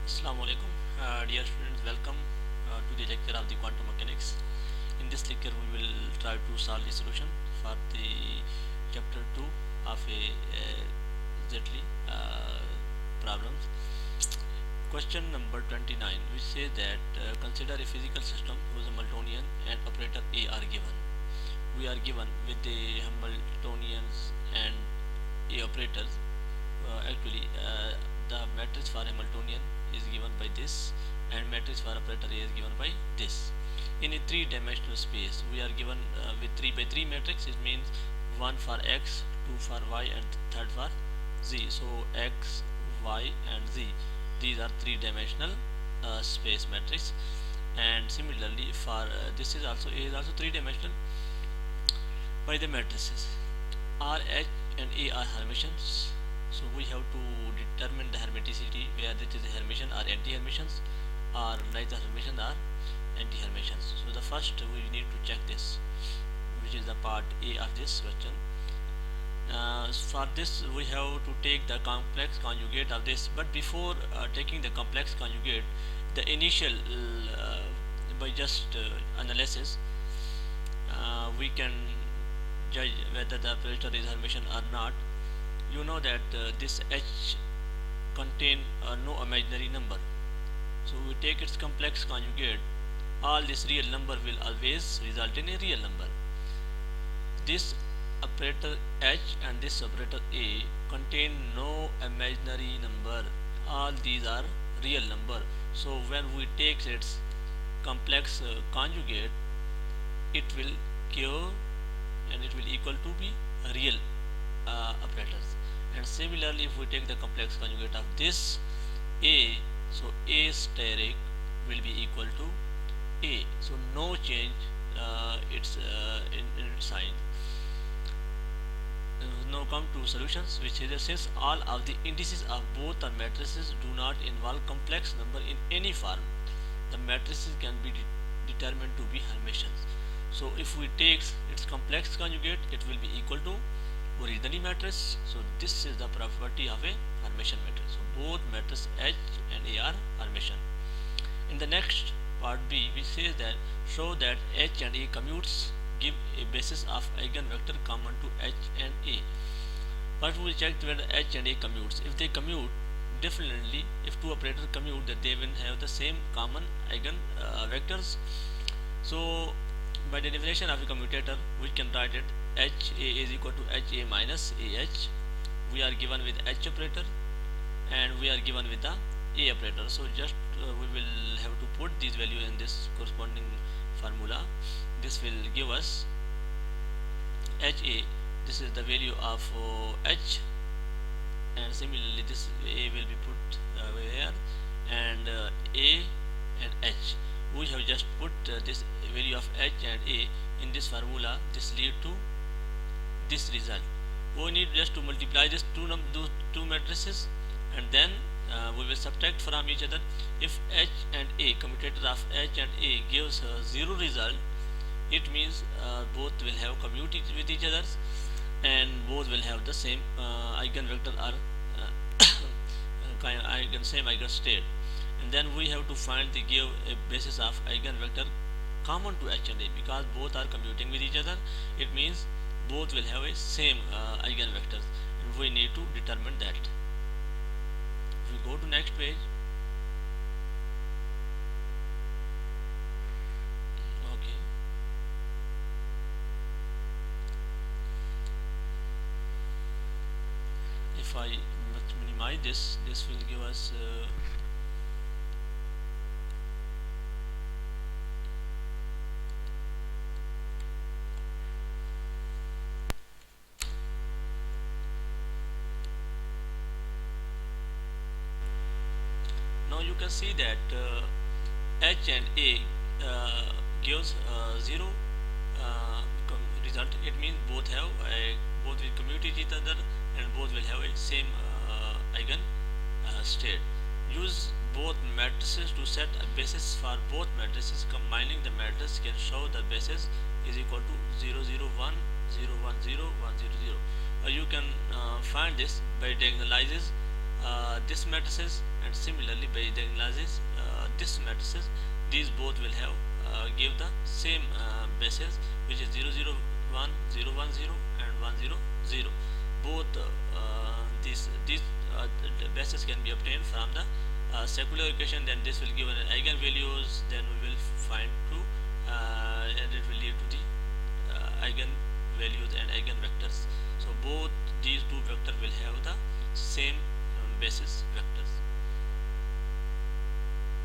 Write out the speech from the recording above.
Assalamu alaikum, dear students. Welcome to the lecture of the quantum mechanics. In this lecture, we will try to solve the solution for the chapter 2 of a zeittli problems. Question number 29, which says that consider a physical system whose Hamiltonian and operator A are given. We are given with the Hamiltonians and A operators. The matrix for Hamiltonian is given by this, and matrix for operator A is given by this. In a three-dimensional space, we are given with 3 by 3 matrix. It means 1 for x, 2 for y, and third for z. So x, y, and z. These are three-dimensional space matrix. And similarly, for this is also A is also three-dimensional by the matrices. R, H, and A are Hermitians. So we have to determine the hermiticity, where this is a Hermitian or anti-Hermitians, or neither Hermitian or anti-Hermitians. So the first we need to check this, which is the part A of this question. For this we have to take the complex conjugate of this, but before taking the complex conjugate, the initial by just analysis, we can judge whether the operator is Hermitian or not. You know that this H contain no imaginary number, so we take its complex conjugate. All this real number will always result in a real number. This operator H and this operator A contain no imaginary number. All these are real number. So when we take its complex conjugate, it will give and it will equal to be real operators. And similarly, if we take the complex conjugate of this A, so A steric will be equal to A. So no change in its sign. Now come to solutions, which is since all of the indices of both the matrices do not involve complex number in any form, the matrices can be determined to be Hermitians. So if we take its complex conjugate, it will be equal to originally matrix. So this is the property of a Hermitian matrix. So both matrices H and A are Hermitian. In the next part B, we say that show that H and A commutes give a basis of eigenvector common to H and A. First we will check whether H and A commutes. If they commute differently, if two operators commute, that they will have the same common eigenvectors. So by the definition of a commutator, we can write it HA is equal to HA minus AH. We are given with H operator and we are given with the A operator. So just we will have to put these value in this corresponding formula. This will give us HA. This is the value of H, and similarly this A will be put here, and A and H. We have just put this value of H and A in this formula. This lead to this result. We need just to multiply these two matrices, and then we will subtract from each other. If H and A, commutator of H and A gives 0 result, it means both will have commute with each other and both will have the same eigenvector or same eigenstate. And then we have to find the give a basis of eigenvector common to H and A, because both are commuting with each other. It means both will have a same eigenvectors, and we need to determine that. If we go to next page, okay, if I minimize this, this will give us now you can see that H and A gives 0 result. It means both have both will commute each other and both will have a same eigen state. Use both matrices to set a basis for both matrices. Combining the matrices can show the basis is equal to 0 0 1 0 1 0 1 0 0. You can find this by diagonalizes this matrices, and similarly by diagonalizes this matrices, these both will have give the same bases, which is 0 0 1 0 1 0 and 1 0 0. Both the bases can be obtained from the secular equation. Then this will give an eigenvalues, then we will find 2, and it will lead to the eigenvalues and eigenvectors. So both these two vectors will have the same basis vectors.